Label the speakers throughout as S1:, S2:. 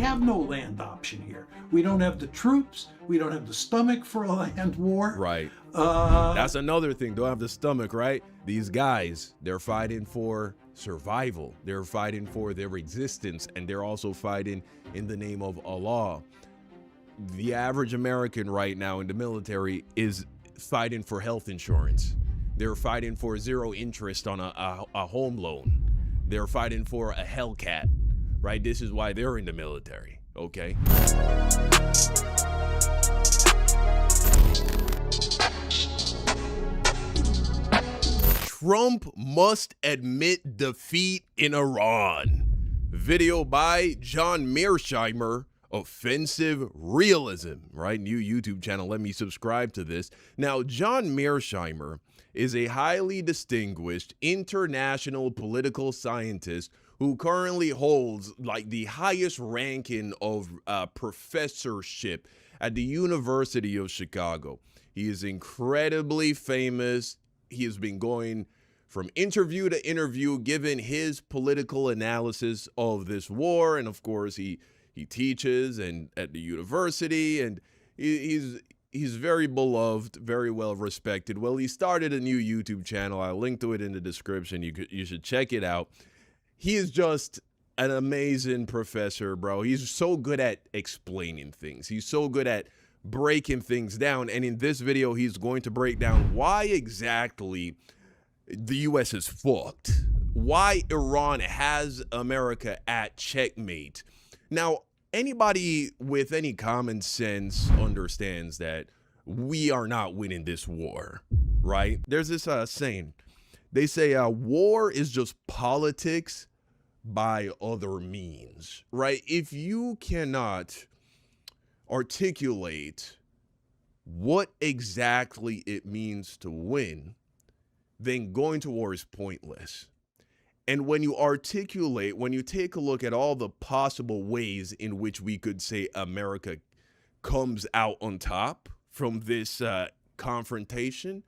S1: have no land option here. We don't have the troops. We don't have the stomach for a land war.
S2: Right. That's another thing. Don't have the stomach, right? These guys, they're fighting for survival. They're fighting for their existence, and they're also fighting in the name of Allah. The average American right now in the military is fighting for health insurance. They're fighting for zero interest on a home loan. They're fighting for a Hellcat, right? This is why they're in the military, okay? Trump must admit defeat in Iran. Video by John Mearsheimer, Offensive Realism, right? New YouTube channel. Let me subscribe to this. Now, John Mearsheimer is a highly distinguished international political scientist who currently holds like the highest ranking of professorship at the University of Chicago. He is incredibly famous. He has been going from interview to interview, giving his political analysis of this war. And of course, he teaches and at the university, and he's very beloved, very well respected. Well, he started a new YouTube channel. I'll link to it in the description. You should check it out. He is just an amazing professor, bro. He's so good at explaining things. He's so good at breaking things down. And in this video, he's going to break down why exactly the U.S. is fucked, why Iran has America at checkmate. Now, anybody with any common sense understands that we are not winning this war, right? There's this saying. They say war is just politics by other means, right? If you cannot articulate what exactly it means to win, then going to war is pointless. And when you articulate, when you take a look at all the possible ways in which we could say America comes out on top from this confrontation,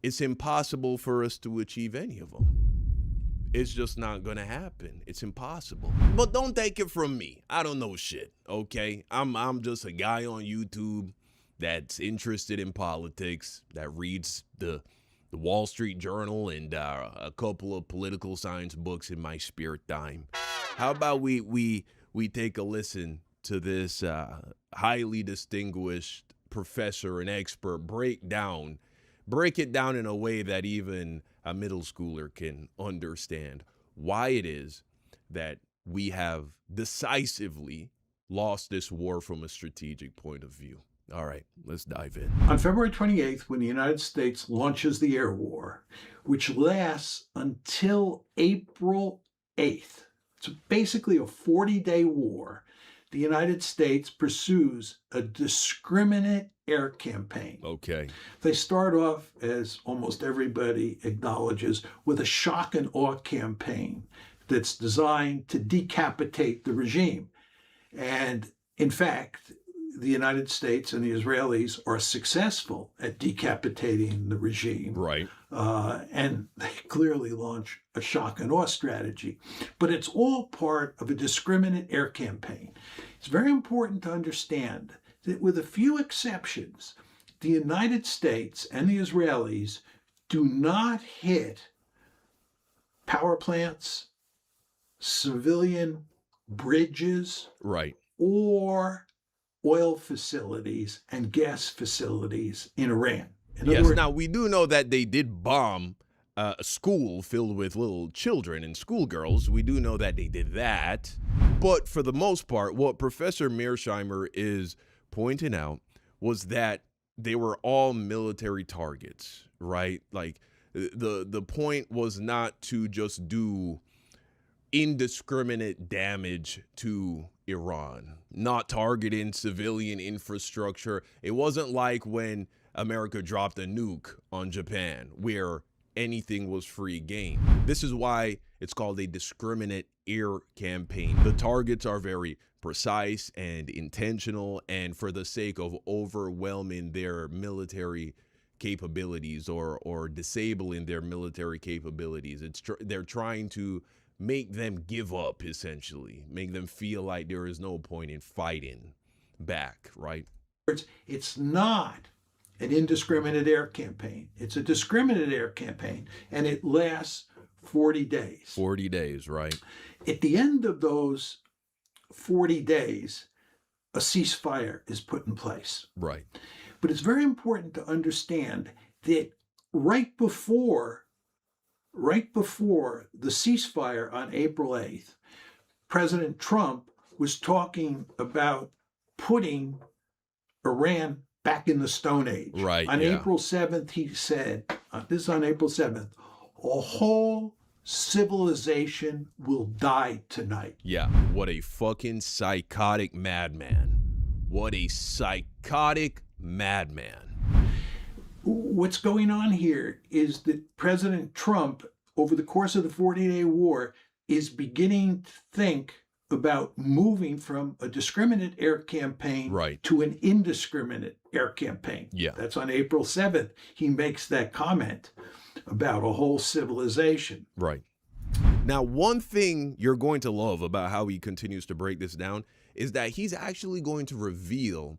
S2: it's impossible for us to achieve any of them. It's just not going to happen. It's impossible. But don't take it from me. I don't know shit, okay? I'm just a guy on YouTube that's interested in politics, that reads the Wall Street Journal and a couple of political science books in my spare time. How about we take a listen to this highly distinguished professor and expert break it down in a way that even a middle schooler can understand why it is that we have decisively lost this war from a strategic point of view. All right, let's dive in.
S1: On February 28th, when the United States launches the air war, which lasts until April 8th, it's basically a 40-day war, the United States pursues a discriminate air campaign.
S2: Okay.
S1: They start off, as almost everybody acknowledges, with a shock and awe campaign that's designed to decapitate the regime. And in fact, the United States and the Israelis are successful at decapitating the regime.
S2: Right.
S1: And they clearly launch a shock and awe strategy. But it's all part of a discriminate air campaign. It's very important to understand that with a few exceptions, the United States and the Israelis do not hit power plants, civilian bridges,
S2: right,
S1: or oil facilities and gas facilities in Iran.
S2: Yes, now we do know that they did bomb a school filled with little children and schoolgirls. We do know that they did that. But for the most part, what Professor Mearsheimer is pointing out was that they were all military targets, right? Like the point was not to just do indiscriminate damage to Iran, not targeting civilian infrastructure. It wasn't like when America dropped a nuke on Japan, where anything was free game. This is why it's called a discriminate air campaign. The targets are very precise and intentional, and for the sake of overwhelming their military capabilities or disabling their military capabilities, they're trying to make them give up, essentially, make them feel like there is no point in fighting back, right?
S1: It's not an indiscriminate air campaign. It's a discriminate air campaign, and it lasts 40 days.
S2: 40 days, right?
S1: At the end of those 40 days, a ceasefire is put in place.
S2: Right.
S1: But it's very important to understand that right before the ceasefire on April 8th, President Trump was talking about putting Iran back in the Stone Age.
S2: Right.
S1: On
S2: yeah.
S1: April 7th, he said, this is on April 7th, a whole civilization will die tonight.
S2: Yeah. What a fucking psychotic madman. What a psychotic madman.
S1: What's going on here is that President Trump, over the course of the 40-day war, is beginning to think about moving from a discriminate air campaign
S2: Right.
S1: to an indiscriminate air campaign.
S2: Yeah.
S1: That's on April 7th. He makes that comment about a whole civilization.
S2: Right. Now, one thing you're going to love about how he continues to break this down is that he's actually going to reveal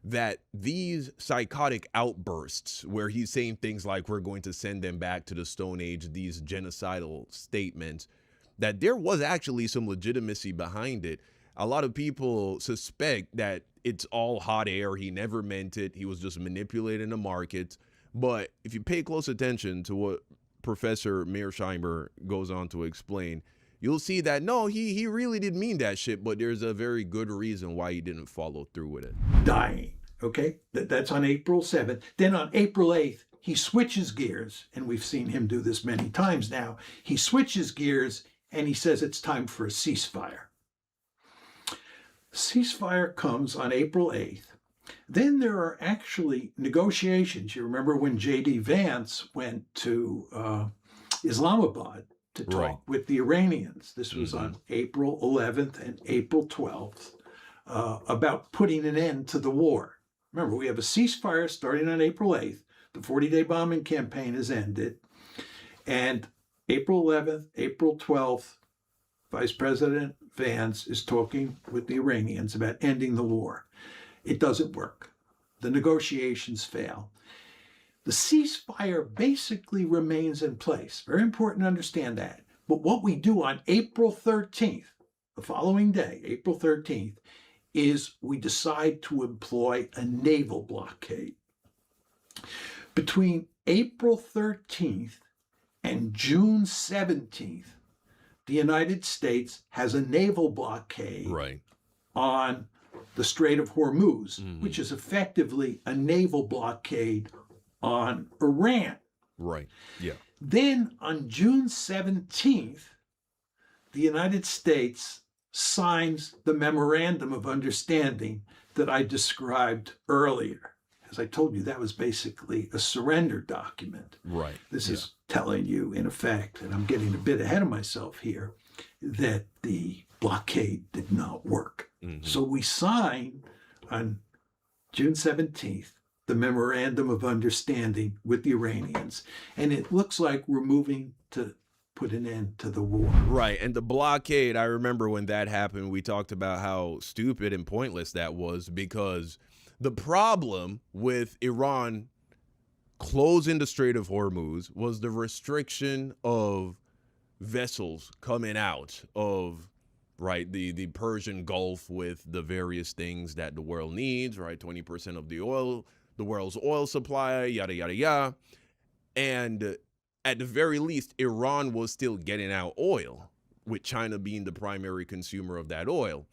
S2: that these psychotic outbursts where he's saying things like we're going to send them back to the Stone Age, these genocidal statements, that there was actually some legitimacy behind it. A lot of people suspect that it's all hot air. He never meant it. He was just manipulating the markets. But if you pay close attention to what Professor Mearsheimer goes on to explain, you'll see that no, he really didn't mean that shit, but there's a very good reason why he didn't follow through with it.
S1: Dying. Okay, that's on April 7th. Then on April 8th, he switches gears, and we've seen him do this many times now. He switches gears and he says it's time for a ceasefire. Ceasefire comes on April 8th. Then there are actually negotiations. You remember when J.D. Vance went to Islamabad to talk
S2: Right.
S1: with the Iranians. This was on April 11th and April 12th about putting an end to the war. Remember, we have a ceasefire starting on April 8th. The 40-day bombing campaign has ended. And April 11th, April 12th, Vice President Vance is talking with the Iranians about ending the war. It doesn't work. The negotiations fail. The ceasefire basically remains in place. Very important to understand that. But what we do on April 13th, the following day, April 13th, is we decide to employ a naval blockade. Between April 13th and June 17th, the United States has a naval blockade
S2: Right.
S1: on the Strait of Hormuz, which is effectively a naval blockade on Iran.
S2: Right. Yeah.
S1: Then on June 17th, the United States signs the Memorandum of Understanding that I described earlier. As I told you, that was basically a surrender document.
S2: Right.
S1: This is telling you, in effect, and I'm getting a bit ahead of myself here, that the blockade did not work. So we sign on June 17th the Memorandum of Understanding with the Iranians, and it looks like we're moving to put an end to the war.
S2: Right. And the blockade, I remember when that happened, we talked about how stupid and pointless that was, because the problem with Iran closing the Strait of Hormuz was the restriction of vessels coming out of, right, the Persian Gulf with the various things that the world needs, right? 20% of the world's oil supply, yada, yada, yada. And at the very least, Iran was still getting out oil, with China being the primary consumer of that oil.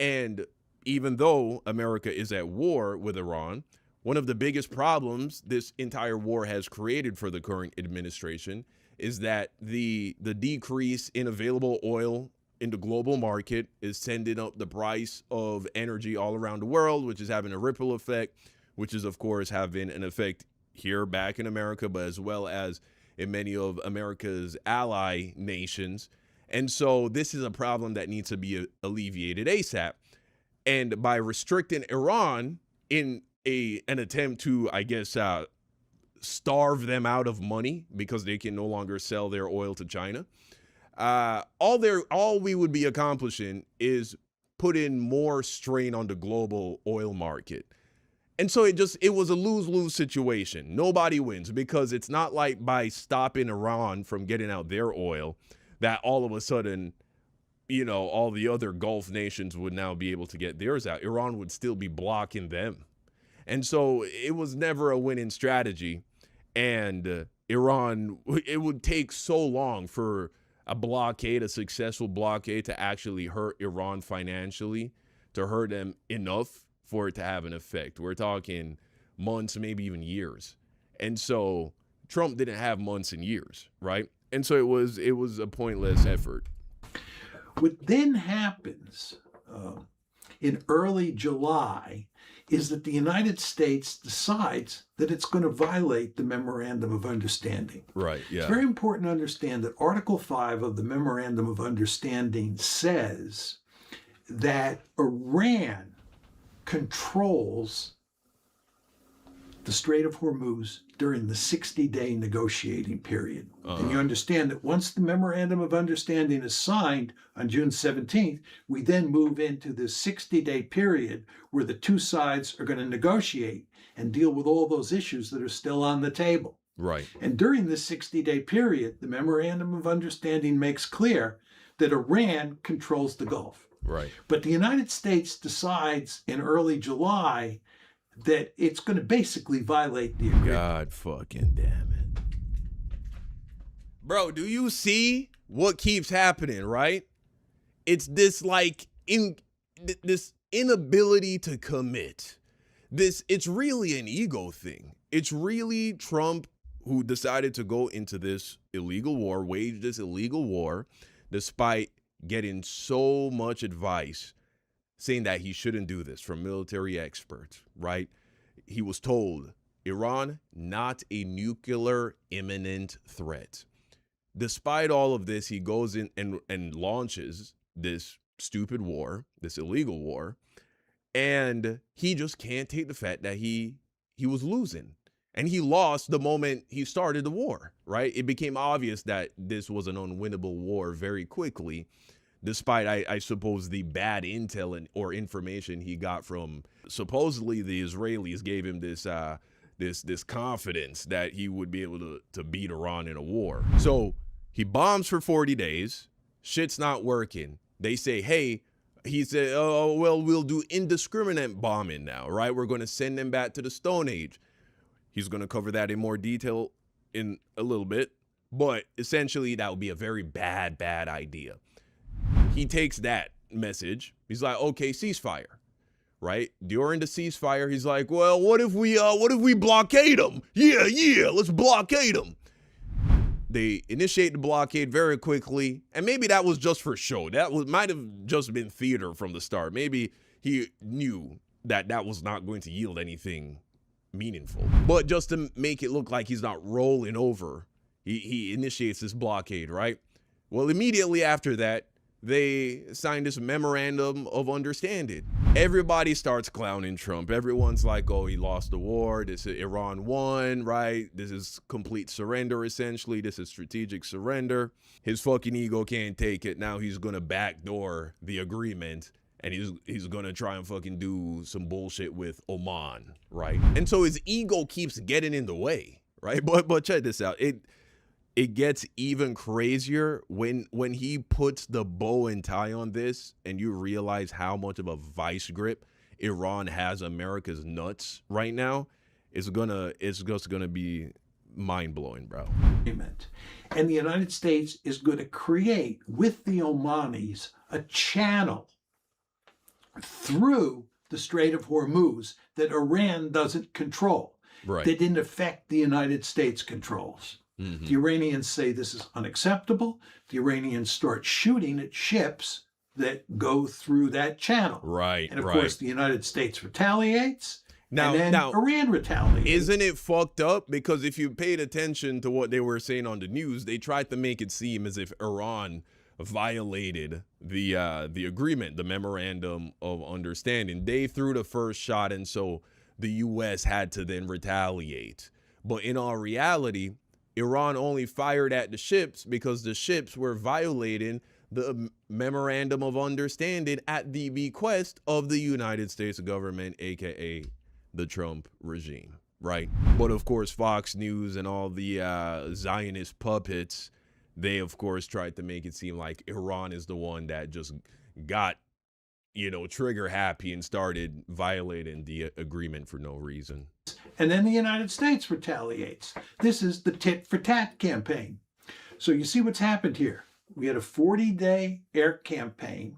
S2: And even though America is at war with Iran, one of the biggest problems this entire war has created for the current administration is that the decrease in available oil in the global market is sending up the price of energy all around the world, which is having a ripple effect, which is, of course, having an effect here back in America, but as well as in many of America's ally nations. And so this is a problem that needs to be alleviated ASAP. And by restricting Iran in an attempt to, I guess, starve them out of money because they can no longer sell their oil to China, all we would be accomplishing is putting more strain on the global oil market. And so it was a lose-lose situation. Nobody wins, because it's not like by stopping Iran from getting out their oil that all of a sudden, all the other Gulf nations would now be able to get theirs out. Iran would still be blocking them. And so it was never a winning strategy. And Iran, it would take so long for a successful blockade, to actually hurt Iran financially, to hurt them enough for it to have an effect. We're talking months, maybe even years. And so Trump didn't have months and years, right? And so it was a pointless effort.
S1: What then happens in early July is that the United States decides that it's going to violate the Memorandum of Understanding.
S2: Right, yeah.
S1: It's very important to understand that Article 5 of the Memorandum of Understanding says that Iran controls the Strait of Hormuz during the 60-day negotiating period. And you understand that once the Memorandum of Understanding is signed on June 17th, we then move into this 60-day period where the two sides are going to negotiate and deal with all those issues that are still on the table.
S2: Right.
S1: And during this 60-day period, the Memorandum of Understanding makes clear that Iran controls the Gulf.
S2: Right.
S1: But the United States decides in early July that it's going to basically violate the agreement.
S2: God fucking damn it. Bro, do you see what keeps happening, right? It's this this inability to commit. It's really an ego thing. It's really Trump who decided to go into this illegal war, wage this illegal war, despite getting so much advice saying that he shouldn't do this from military experts, right? He was told, Iran, not a nuclear imminent threat. Despite all of this, he goes in and launches this stupid war, this illegal war, and he just can't take the fact that he was losing. And he lost the moment he started the war, right? It became obvious that this was an unwinnable war very quickly, despite, I suppose, the bad intel or information he got from, supposedly the Israelis gave him this confidence that he would be able to beat Iran in a war. So he bombs for 40 days. Shit's not working. They say, hey, he said, oh, well, we'll do indiscriminate bombing now, right? We're going to send them back to the Stone Age. He's going to cover that in more detail in a little bit. But essentially, that would be a very bad idea. He takes that message. He's like, okay, ceasefire, right? During the ceasefire, he's like, well, what if we blockade them? Yeah, let's blockade them. They initiate the blockade very quickly, and maybe that was just for show. Might have just been theater from the start. Maybe he knew that was not going to yield anything meaningful. But just to make it look like he's not rolling over, he initiates this blockade, right? Well, immediately after that, they signed this memorandum of understanding. Everybody starts clowning Trump. Everyone's like, oh, he lost the war. This is Iran won, right? This is complete surrender, essentially. This is strategic surrender. His fucking ego can't take it. Now he's going to backdoor the agreement, and he's going to try and fucking do some bullshit with Oman, right? And so his ego keeps getting in the way, right? But check this out. It gets even crazier when he puts the bow and tie on this, and you realize how much of a vice grip Iran has America's nuts right now. It's just gonna be mind-blowing, bro.
S1: And the United States is going to create with the Omanis a channel through the Strait of Hormuz that Iran doesn't control.
S2: Right.
S1: That in effect the United States controls.
S2: Mm-hmm.
S1: The Iranians say this is unacceptable. The Iranians start shooting at ships that go through that channel.
S2: Right.
S1: And of course, the United States retaliates.
S2: Now,
S1: Iran retaliates.
S2: Isn't it fucked up? Because if you paid attention to what they were saying on the news, they tried to make it seem as if Iran violated the agreement, the memorandum of understanding. They threw the first shot, and so the U.S. had to then retaliate. But in all reality, Iran only fired at the ships because the ships were violating the memorandum of understanding at the bequest of the United States government, aka the Trump regime, right? But of course, Fox News and all the Zionist puppets, they of course tried to make it seem like Iran is the one that just got, you know, trigger happy and started violating the agreement for no reason.
S1: And then the United States retaliates. This is the tit for tat campaign. So you see what's happened here. We had a 40-day air campaign,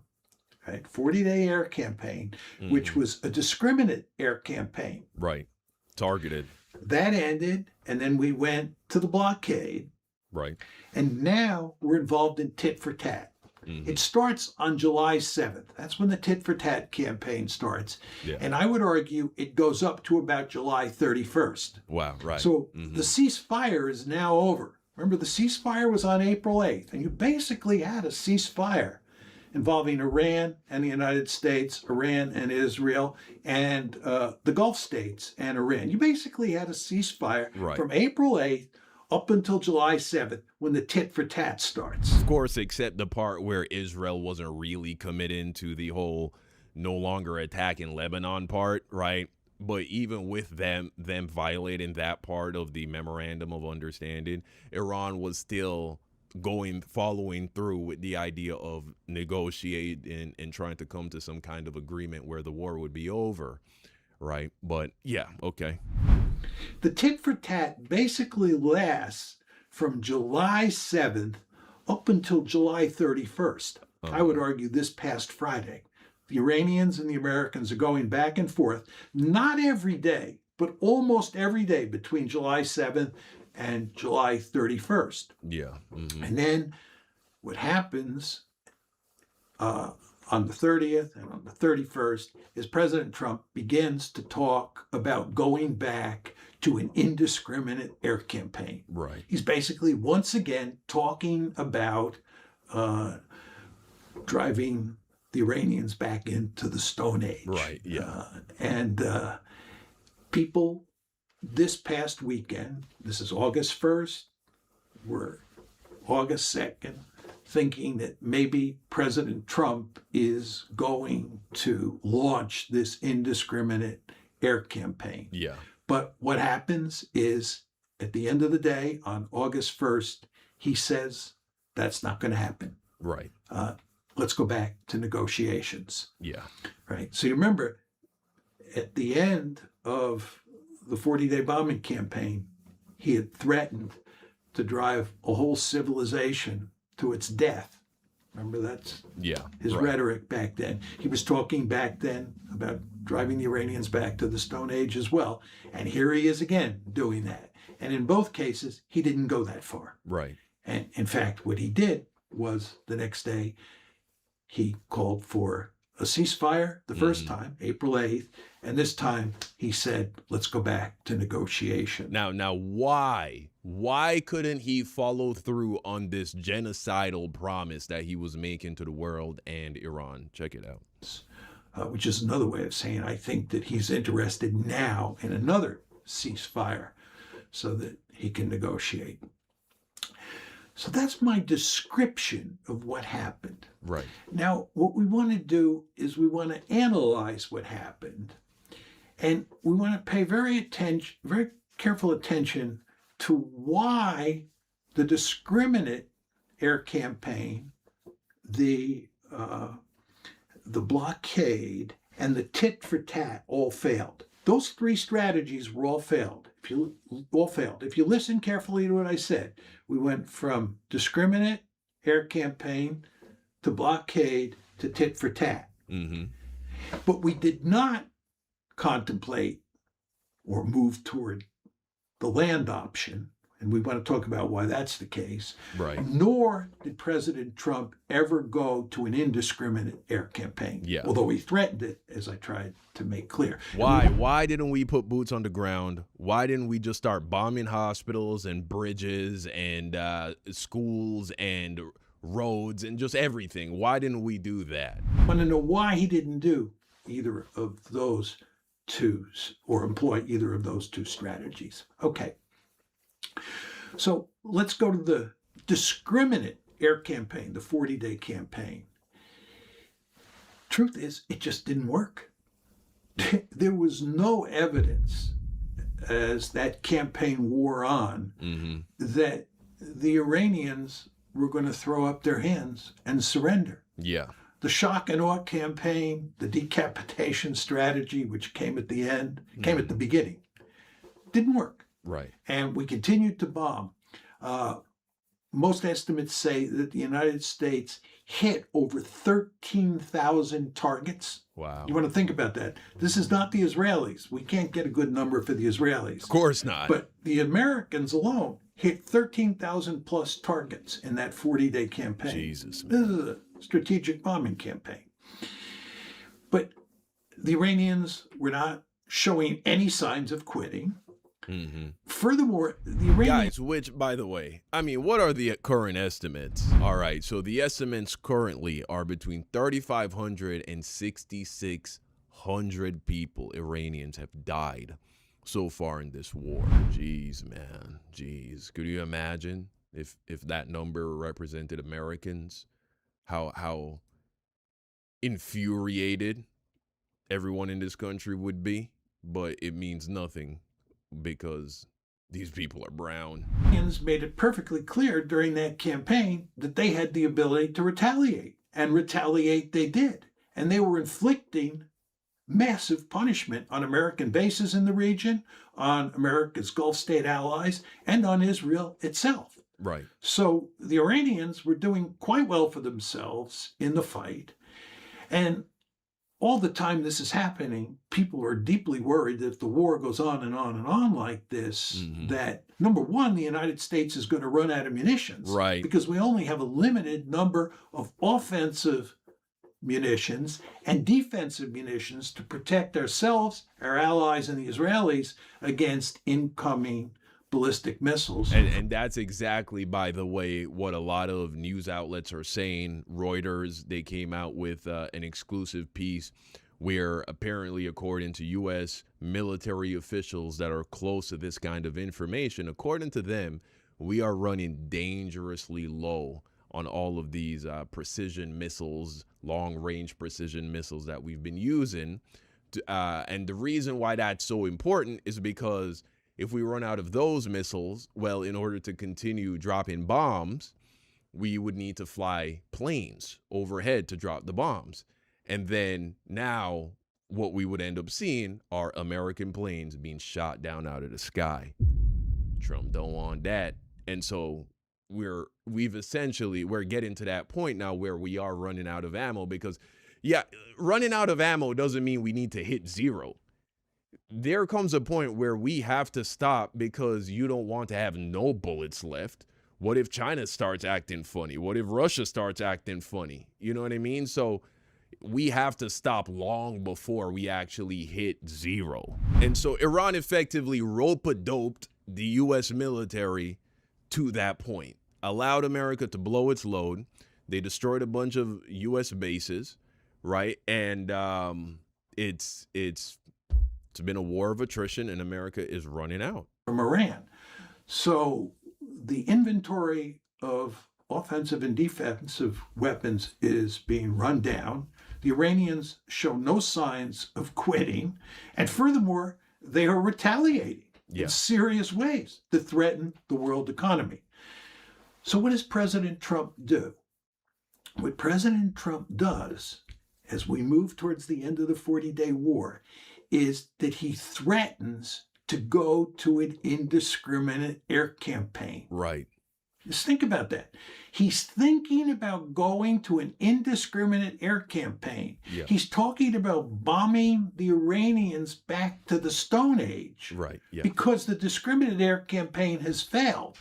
S1: right? 40-day air campaign, which was a discriminate air campaign.
S2: Right. Targeted.
S1: That ended, and then we went to the blockade.
S2: Right.
S1: And now we're involved in tit for tat. It starts on July 7th. That's when the tit for tat campaign starts.
S2: Yeah.
S1: And I would argue it goes up to about July 31st.
S2: Wow. Right.
S1: So the ceasefire is now over. Remember, the ceasefire was on April 8th, and you basically had a ceasefire involving Iran and the United States, Iran and Israel, and the Gulf states and Iran. You basically had a ceasefire from April 8th up until July 7th, when the tit for tat starts.
S2: Of course, except the part where Israel wasn't really committing to the whole no longer attacking Lebanon part, right? But even with them violating that part of the memorandum of understanding, Iran was still following through with the idea of negotiating and trying to come to some kind of agreement where the war would be over, right? But yeah, okay.
S1: The tit for tat basically lasts from July 7th up until July 31st. I would argue this past Friday. The Iranians and the Americans are going back and forth, not every day, but almost every day between July 7th and July 31st.
S2: Yeah.
S1: And then what happens on the 30th and on the 31st is President Trump begins to talk about going back to an indiscriminate air campaign.
S2: Right.
S1: He's basically once again talking about driving the Iranians back into the Stone Age.
S2: Right, yeah.
S1: And people this past weekend, this is August 1st, we're August 2nd, thinking that maybe President Trump is going to launch this indiscriminate air campaign.
S2: Yeah.
S1: But what happens is, at the end of the day, on August 1st, he says that's not going to happen.
S2: Right.
S1: Let's go back to negotiations.
S2: Yeah.
S1: Right. So you remember, at the end of the 40-day bombing campaign, he had threatened to drive a whole civilization to its death. Remember, that's his rhetoric back then. He was talking back then about driving the Iranians back to the Stone Age as well. And here he is again doing that. And in both cases, he didn't go that far.
S2: Right.
S1: And in fact, what he did was the next day, he called for a ceasefire the first time, April 8th. And this time he said, let's go back to negotiation.
S2: Now, why? Why couldn't he follow through on this genocidal promise that he was making to the world and Iran? Check it out.
S1: Which is another way of saying I think that he's interested now in another ceasefire so that he can negotiate. So that's my description of what happened.
S2: Right.
S1: Now, what we want to do is we want to analyze what happened, and we want to pay very careful attention to why the discriminate air campaign, the blockade, and the tit for tat all failed. Those three strategies were all failed. If you listen carefully to what I said, we went from discriminate air campaign to blockade to tit for tat. But we did not contemplate or move toward the land option, and we want to talk about why that's the case.
S2: Right.
S1: Nor did President Trump ever go to an indiscriminate air campaign.
S2: Yeah.
S1: Although he threatened it, as I tried to make clear.
S2: Why? Why didn't we put boots on the ground? Why didn't we just start bombing hospitals and bridges and schools and roads and just everything? Why didn't we do that?
S1: I want to know why he didn't do either of those two or employ either of those two strategies. Okay. So let's go to the discriminate air campaign, the 40-day campaign. Truth is, it just didn't work. There was no evidence as that campaign wore on that the Iranians were going to throw up their hands and surrender.
S2: Yeah.
S1: The shock and awe campaign, the decapitation strategy, which came at the end, came at the beginning, didn't work.
S2: Right.
S1: And we continued to bomb. Most estimates say that the United States hit over 13,000 targets.
S2: Wow.
S1: You want to think about that. This is not the Israelis. We can't get a good number for the Israelis.
S2: Of course not.
S1: But the Americans alone hit 13,000 plus targets in that 40-day campaign.
S2: Jesus.
S1: This is a strategic bombing campaign. But the Iranians were not showing any signs of quitting. Furthermore, the Iranians...
S2: Guys, which, by the way, I mean, what are the current estimates? All right, so the estimates currently are between 3,500 and 6,600 people, Iranians, have died so far in this war. Jeez, man. Jeez. Could you imagine if that number represented Americans? How infuriated everyone in this country would be? But it means nothing, because these people are brown.
S1: Iranians made it perfectly clear during that campaign that they had the ability to retaliate, and retaliate they did. And they were inflicting massive punishment on American bases in the region, on America's Gulf state allies, and on Israel itself.
S2: Right.
S1: So the Iranians were doing quite well for themselves in the fight. And all the time this is happening, people are deeply worried that if the war goes on and on and on like this, that, number one, the United States is going to run out of munitions.
S2: Right.
S1: Because we only have a limited number of offensive munitions and defensive munitions to protect ourselves, our allies, and the Israelis against incoming ballistic missiles.
S2: And that's exactly, by the way, what a lot of news outlets are saying. Reuters, they came out with an exclusive piece where apparently, according to U.S. military officials that are close to this kind of information, according to them, we are running dangerously low on all of these precision missiles, long-range precision missiles that we've been using. And the reason why that's so important is because if we run out of those missiles, well, in order to continue dropping bombs, we would need to fly planes overhead to drop the bombs. And then now what we would end up seeing are American planes being shot down out of the sky. Trump don't want that. And so we're getting to that point now where we are running out of ammo, because, yeah, running out of ammo doesn't mean we need to hit zero. There comes a point where we have to stop, because you don't want to have no bullets left. What if China starts acting funny? What if Russia starts acting funny? You know what I mean? So we have to stop long before we actually hit zero. And so Iran effectively rope-a-doped the U.S. military to that point, allowed America to blow its load. They destroyed a bunch of U.S. bases, right? And it's been a war of attrition, and America is running out.
S1: From Iran. So the inventory of offensive and defensive weapons is being run down. The Iranians show no signs of quitting. And furthermore, they are retaliating in serious ways to threaten the world economy. So what does President Trump do? What President Trump does as we move towards the end of the 40-day war is that he threatens to go to an indiscriminate air campaign.
S2: Right.
S1: Just think about that. He's thinking about going to an indiscriminate air campaign.
S2: Yeah.
S1: He's talking about bombing the Iranians back to the Stone Age.
S2: Right. Yeah.
S1: Because the discriminate air campaign has failed.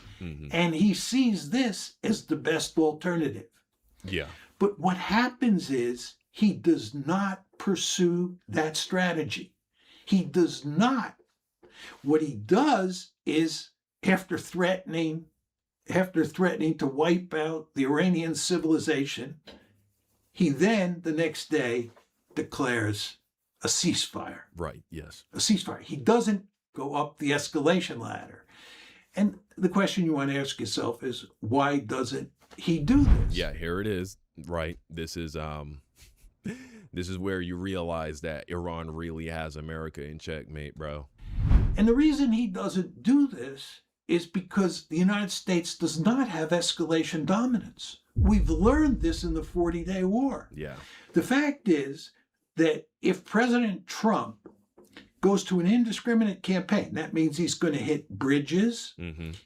S1: And he sees this as the best alternative.
S2: Yeah.
S1: But what happens is he does not pursue that strategy. He does not. What he does is, after threatening to wipe out the Iranian civilization, he then, the next day, declares a ceasefire.
S2: Right, yes.
S1: A ceasefire. He doesn't go up the escalation ladder. And the question you want to ask yourself is, why doesn't he do this?
S2: Yeah, here it is. Right. This is where you realize that Iran really has America in checkmate, bro.
S1: And the reason he doesn't do this is because the United States does not have escalation dominance. We've learned this in the 40-day war.
S2: Yeah.
S1: The fact is that if President Trump goes to an indiscriminate campaign, that means he's going to hit bridges,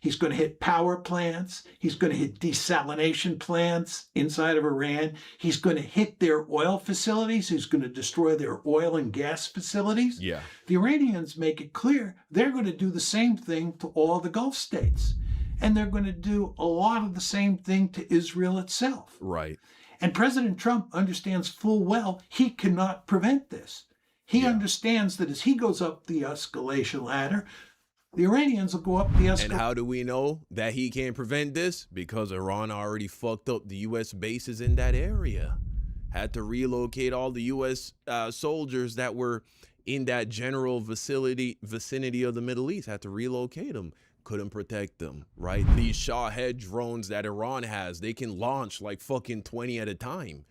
S1: he's going to hit power plants, he's going to hit desalination plants inside of Iran, he's going to hit their oil facilities, he's going to destroy their oil and gas facilities.
S2: Yeah.
S1: The Iranians make it clear they're going to do the same thing to all the Gulf states. And they're going to do a lot of the same thing to Israel itself.
S2: Right.
S1: And President Trump understands full well he cannot prevent this. He understands that as he goes up the escalation ladder, the Iranians will go up the escalation.
S2: And how do we know that he can't prevent this? Because Iran already fucked up the U.S. bases in that area. Had to relocate all the U.S. Soldiers that were in that general vicinity of the Middle East. Had to relocate them. Couldn't protect them, right? These Shahed drones that Iran has, they can launch like fucking 20 at a time,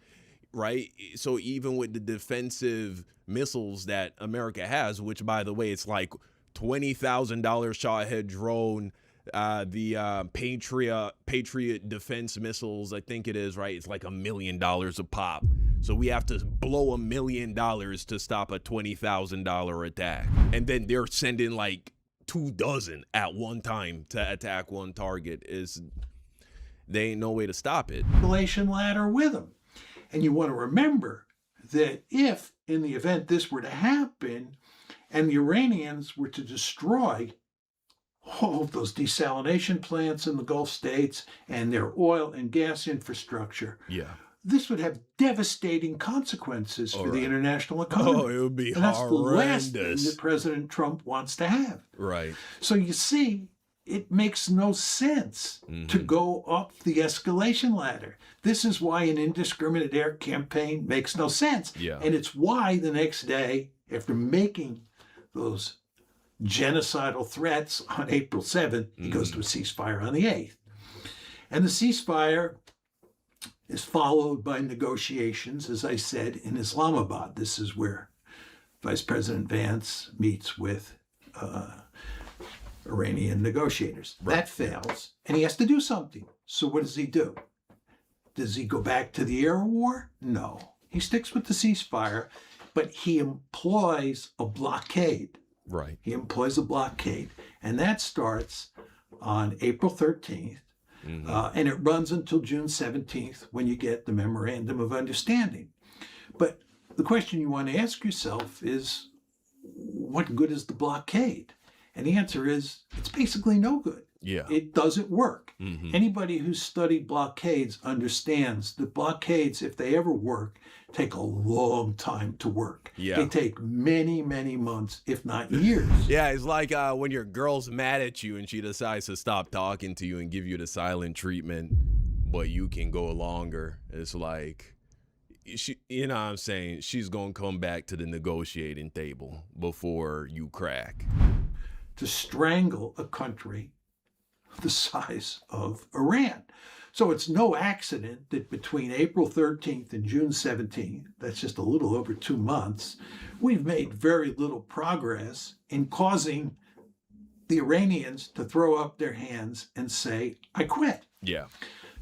S2: right? So even with the defensive missiles that America has, which by the way, it's like $20,000 Shahed drone, the Patriot defense missiles, I think it is, right? It's like $1 million a pop. So we have to blow $1 million to stop a $20,000 attack. And then they're sending like 24 at one time to attack one target. They ain't no way to stop it.
S1: Escalation ladder with them. And you want to remember that if, in the event this were to happen, and the Iranians were to destroy all of those desalination plants in the Gulf states and their oil and gas infrastructure, this would have devastating consequences for the international economy.
S2: Oh, it would be
S1: and that's the last thing
S2: horrendous.
S1: that President Trump wants to have.
S2: Right.
S1: So you see, it makes no sense to go up the escalation ladder. This is why an indiscriminate air campaign makes no sense.
S2: Yeah.
S1: And it's why the next day, after making those genocidal threats on April 7th, he goes to a ceasefire on the 8th. And the ceasefire is followed by negotiations, as I said, in Islamabad. This is where Vice President Vance meets with Iranian negotiators. That fails, and he has to do something. So what does he do? Does he go back to the air war? No. He sticks with the ceasefire, but he employs a blockade.
S2: Right.
S1: He employs a blockade, and that starts on April 13th, and it runs until June 17th when you get the Memorandum of Understanding. But the question you want to ask yourself is, what good is the blockade? And the answer is, it's basically no good.
S2: Yeah.
S1: It doesn't work. Anybody who's studied blockades understands that blockades, if they ever work, take a long time to work.
S2: Yeah.
S1: They take many, many months, if not years.
S2: Yeah, it's like when your girl's mad at you and she decides to stop talking to you and give you the silent treatment, but you can go longer. It's like, she, you know what I'm saying? She's going to come back to the negotiating table before you crack.
S1: To strangle a country the size of Iran. So it's no accident that between April 13th and June 17th, that's just a little over 2 months, we've made very little progress in causing the Iranians to throw up their hands and say, I quit.
S2: Yeah.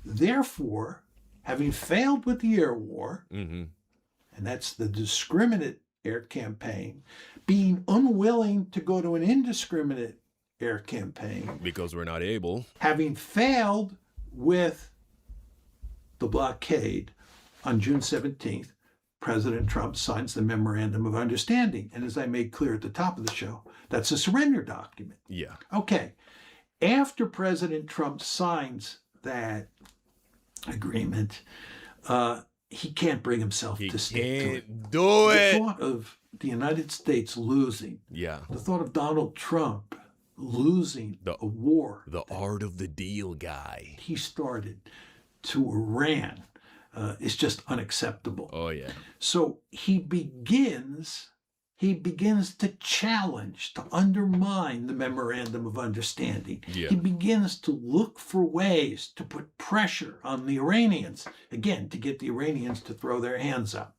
S1: Therefore, having failed with the air war, and that's the discriminate air campaign, being unwilling to go to an indiscriminate air campaign,
S2: Because we're not able.
S1: having failed with the blockade on June 17th, President Trump signs the Memorandum of Understanding. And as I made clear at the top of the show, that's a surrender document.
S2: Yeah.
S1: Okay. After President Trump signs that agreement, he can't bring himself
S2: He
S1: to stick to it.
S2: can't do
S1: The
S2: it.
S1: thought of the United States losing,
S2: Yeah.
S1: the thought of Donald Trump losing a war
S2: The art of the deal guy.
S1: he started to Iran is just unacceptable.
S2: Oh, yeah.
S1: So he begins he begins to challenge, to undermine the Memorandum of Understanding.
S2: Yeah.
S1: He begins to look for ways to put pressure on the Iranians, again, to get the Iranians to throw their hands up.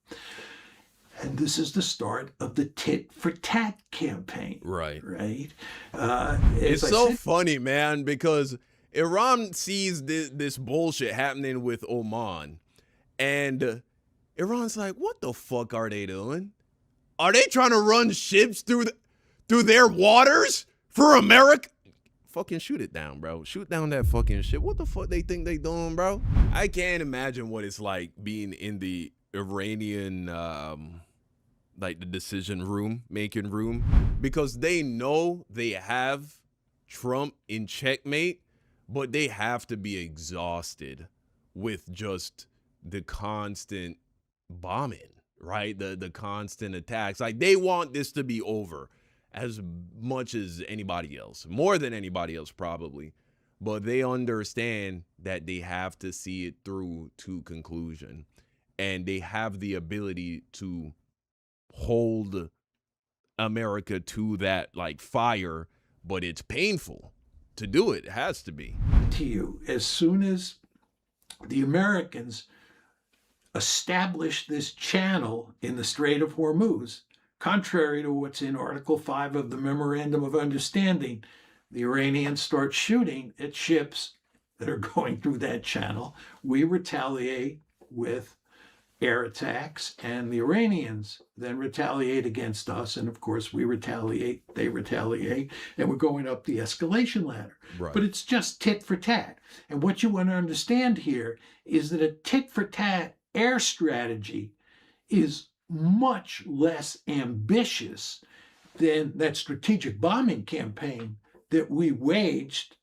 S1: And this is the start of the tit for tat campaign.
S2: Right.
S1: Right.
S2: It's so funny, man, because Iran sees this bullshit happening with Oman, and Iran's like, what the fuck are they doing? Are they trying to run ships through their waters for America? Fucking shoot it down, bro. Shoot down that fucking ship. What the fuck they think they doing, bro? I can't imagine what it's like being in the Iranian, like the decision making room, because they know they have Trump in checkmate, but they have to be exhausted with just the constant bombing, right? The constant attacks. Like, they want this to be over as much as anybody else, more than anybody else probably, but they understand that they have to see it through to conclusion, and they have the ability to hold America to that like fire, but it's painful to do it. It has to be.
S1: To you, as soon as the Americans established this channel in the Strait of Hormuz, contrary to what's in Article 5 of the Memorandum of Understanding, the Iranians start shooting at ships that are going through that channel. We retaliate with air attacks, and the Iranians then retaliate against us. And of course, we retaliate, they retaliate, and we're going up the escalation ladder.
S2: Right.
S1: But it's just tit for tat. And what you want to understand here is that a tit for tat air strategy is much less ambitious than that strategic bombing campaign that we waged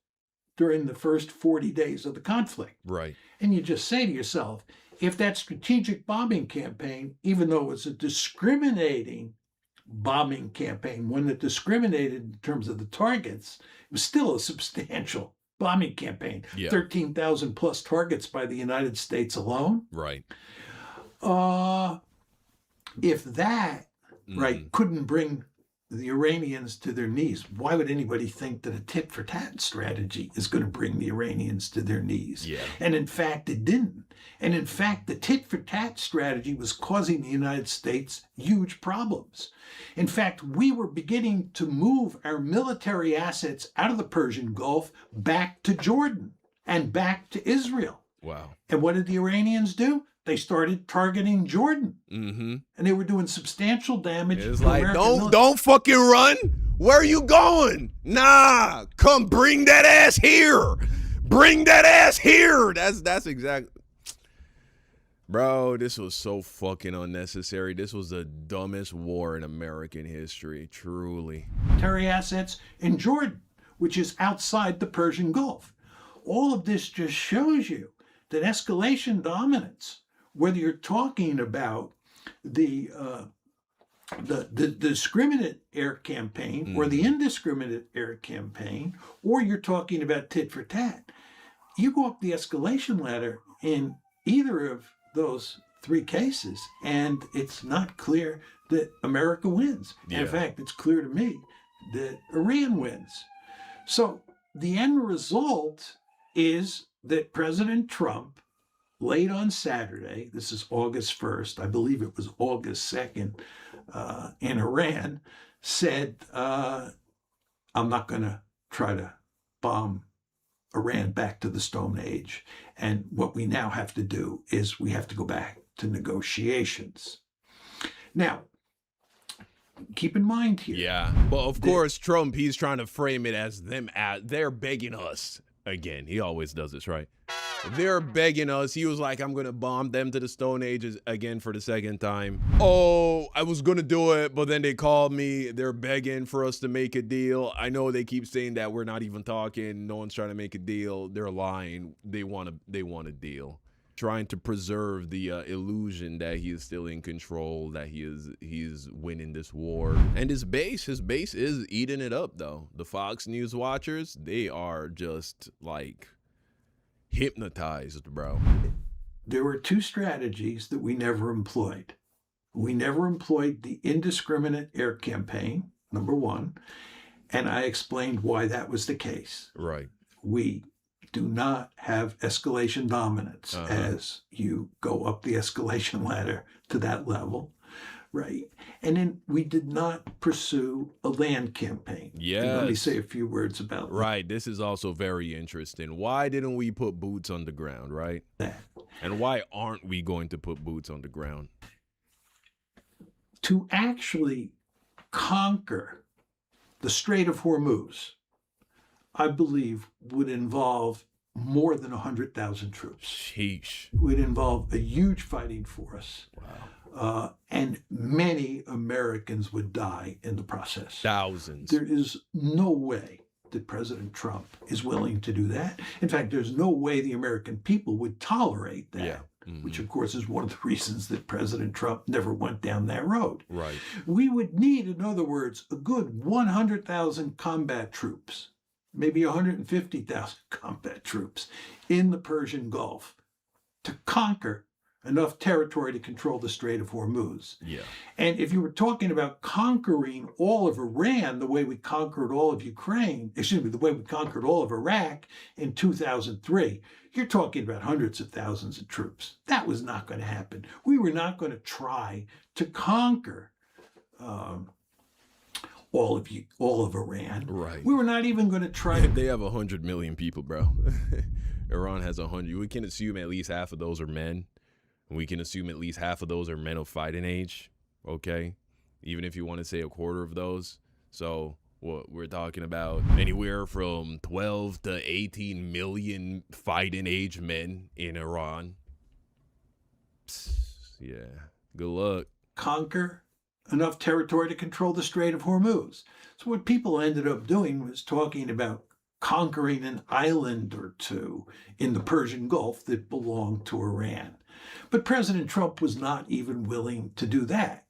S1: during the first 40 days of the conflict.
S2: Right.
S1: And you just say to yourself, if that strategic bombing campaign, even though it was a discriminating bombing campaign, one that discriminated in terms of the targets, it was still a substantial bombing campaign.
S2: Yeah.
S1: 13,000 plus targets by the United States alone.
S2: Right.
S1: If that, right, couldn't bring the Iranians to their knees, why would anybody think that a tit for tat strategy is going to bring the Iranians to their knees?
S2: Yeah.
S1: And in fact, it didn't. And in fact, the tit for tat strategy was causing the United States huge problems. In fact, we were beginning to move our military assets out of the Persian Gulf back to Jordan and back to Israel.
S2: Wow.
S1: And what did the Iranians do? They started targeting Jordan.
S2: Mm-hmm.
S1: And they were doing substantial damage.
S2: It's
S1: to
S2: like,
S1: American
S2: don't fucking run. Where are you going? Nah, come bring that ass here. Bring that ass here. That's exactly. Bro, this was so fucking unnecessary. This was the dumbest war in American history, truly.
S1: military assets in Jordan, which is outside the Persian Gulf. All of this just shows you that escalation dominance, whether you're talking about the discriminate air campaign or the indiscriminate air campaign, or you're talking about tit for tat, you go up the escalation ladder in either of those three cases, and it's not clear that America wins.
S2: Yeah.
S1: In fact, it's clear to me that Iran wins. So the end result is that President Trump, late on Saturday, this is August 1st, I believe it was August 2nd, in Iran, said, I'm not going to try to bomb Iran back to the Stone Age. And what we now have to do is we have to go back to negotiations. Now, keep in mind here.
S2: Yeah, but of course, Trump, he's trying to frame it as they're begging us. Again, he always does this, right? They're begging us. He was like, I'm going to bomb them to the Stone Ages again for the second time. Oh, I was going to do it, but then they called me. They're begging for us to make a deal. I know they keep saying that we're not even talking. No one's trying to make a deal. They're lying. They want a deal. Trying to preserve the illusion that he is still in control, that he's winning this war. And his base is eating it up, though. The Fox News watchers, they are just like hypnotized, bro.
S1: There were two strategies that we never employed. We never employed the indiscriminate air campaign, number one. And I explained why that was the case.
S2: Right.
S1: We do not have escalation dominance
S2: Uh-huh.
S1: as you go up the escalation ladder to that level. Right. And then we did not pursue a land campaign. And let me
S2: Yes.
S1: say a few words about
S2: Right. This is also very interesting. Why didn't we put boots on the ground, right?
S1: that.
S2: And why aren't we going to put boots on the ground?
S1: To actually conquer the Strait of Hormuz, I believe would involve more than 100,000 troops.
S2: Sheesh.
S1: It would involve a huge fighting force.
S2: Wow.
S1: And many Americans would die in the process.
S2: Thousands.
S1: There is no way that President Trump is willing to do that. In fact, there's no way the American people would tolerate that,
S2: Yeah. Mhm.
S1: which, of course, is one of the reasons that President Trump never went down that road.
S2: Right.
S1: We would need, in other words, a good 100,000 combat troops, maybe 150,000 combat troops in the Persian Gulf to conquer enough territory to control the Strait of Hormuz.
S2: Yeah.
S1: And if you were talking about conquering all of Iran the way we conquered all of Ukraine, the way we conquered all of Iraq in 2003, you're talking about hundreds of thousands of troops. That was not going to happen. We were not going to try to conquer all of Iran.
S2: Right.
S1: We were not even going to try to.
S2: They have 100 million people, bro. Iran has 100. We can assume at least half of those are men. We can assume at least half of those are men of fighting age. Okay. Even if you want to say a quarter of those. So what we're talking about anywhere from 12 to 18 million fighting age men in Iran. Psst, yeah. Good luck.
S1: Conquer enough territory to control the Strait of Hormuz. So what people ended up doing was talking about conquering an island or two in the Persian Gulf that belonged to Iran. But President Trump was not even willing to do that.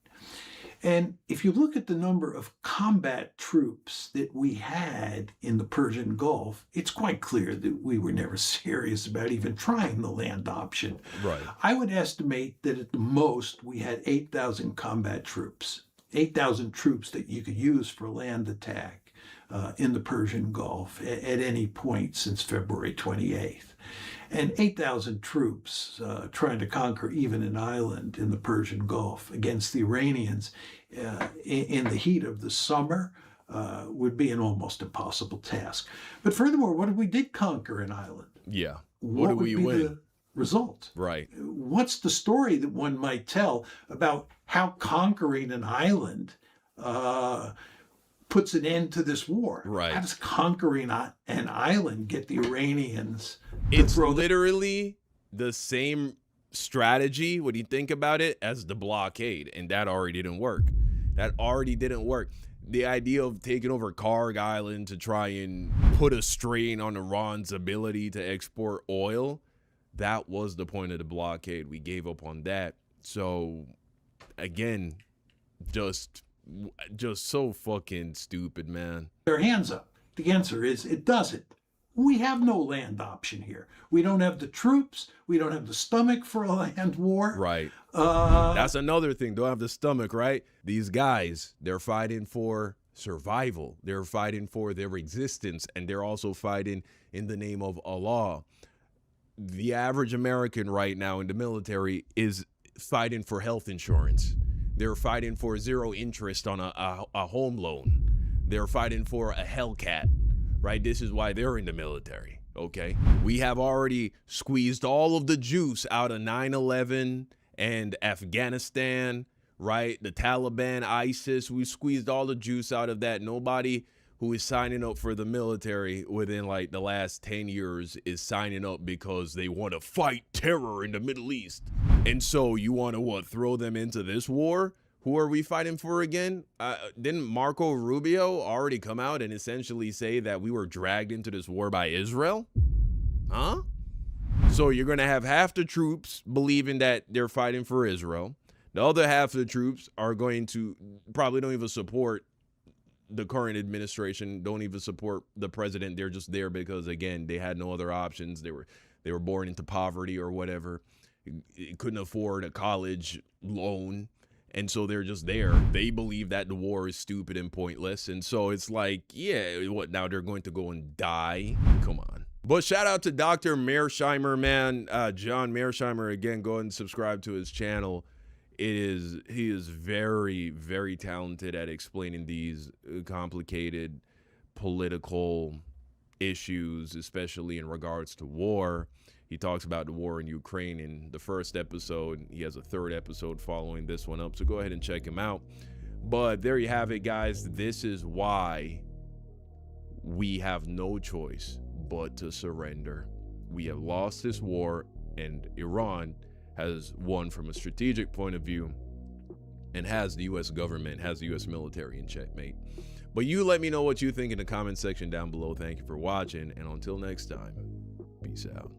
S1: And if you look at the number of combat troops that we had in the Persian Gulf, it's quite clear that we were never serious about even trying the land option.
S2: Right.
S1: I would estimate that at the most we had 8,000 combat troops, 8,000 troops that you could use for land attack in the Persian Gulf at any point since February 28th. And 8,000 troops trying to conquer even an island in the Persian Gulf against the Iranians in the heat of the summer would be an almost impossible task. But furthermore, what if we did conquer an island?
S2: Yeah. What do
S1: would
S2: we
S1: be
S2: win?
S1: the result?
S2: Right.
S1: What's the story that one might tell about how conquering an island puts an end to this war?
S2: Right.
S1: How does conquering an island get the Iranians to
S2: It's
S1: throw
S2: literally the same strategy, when you think about it, as the blockade, and that already didn't work. The idea of taking over Karg Island to try and put a strain on Iran's ability to export oil, that was the point of the blockade. We gave up on that. So, again, just so fucking stupid, man.
S1: their hands up? The answer is it doesn't. We have no land option here. We don't have the troops. We don't have the stomach for a land war.
S2: Right. That's another thing. Don't have the stomach, right? These guys, they're fighting for survival. They're fighting for their existence, and they're also fighting in the name of Allah. The average American right now in the military is fighting for health insurance. They're fighting for zero interest on a home loan. They're fighting for a Hellcat, right? This is why they're in the military, okay? We have already squeezed all of the juice out of 9/11 and Afghanistan, right? The Taliban, ISIS, we squeezed all the juice out of that. Nobody who is signing up for the military within like the last 10 years is signing up because they want to fight terror in the Middle East. And so you want to throw them into this war? Who are we fighting for again? Didn't Marco Rubio already come out and essentially say that we were dragged into this war by Israel? Huh? So you're going to have half the troops believing that they're fighting for Israel. The other half of the troops are going to probably don't even support the current administration, don't even support the president. They're just there because, again, they had no other options. They were born into poverty or whatever. Couldn't afford a college loan. And so they're just there. They believe that the war is stupid and pointless. And so it's like, yeah, what, now they're going to go and die? Come on. But shout out to Dr. Mearsheimer, man. John Mearsheimer, again, go ahead and subscribe to his channel. He is very, very talented at explaining these complicated political issues, especially in regards to war. He talks about the war in Ukraine in the first episode. He has a third episode following this one up, so go ahead and check him out. But there you have it, guys. This is why we have no choice but to surrender. We have lost this war, and Iran has won from a strategic point of view and has the U.S. government, has the U.S. military in checkmate. But you let me know what you think in the comment section down below. Thank you for watching, and until next time, peace out.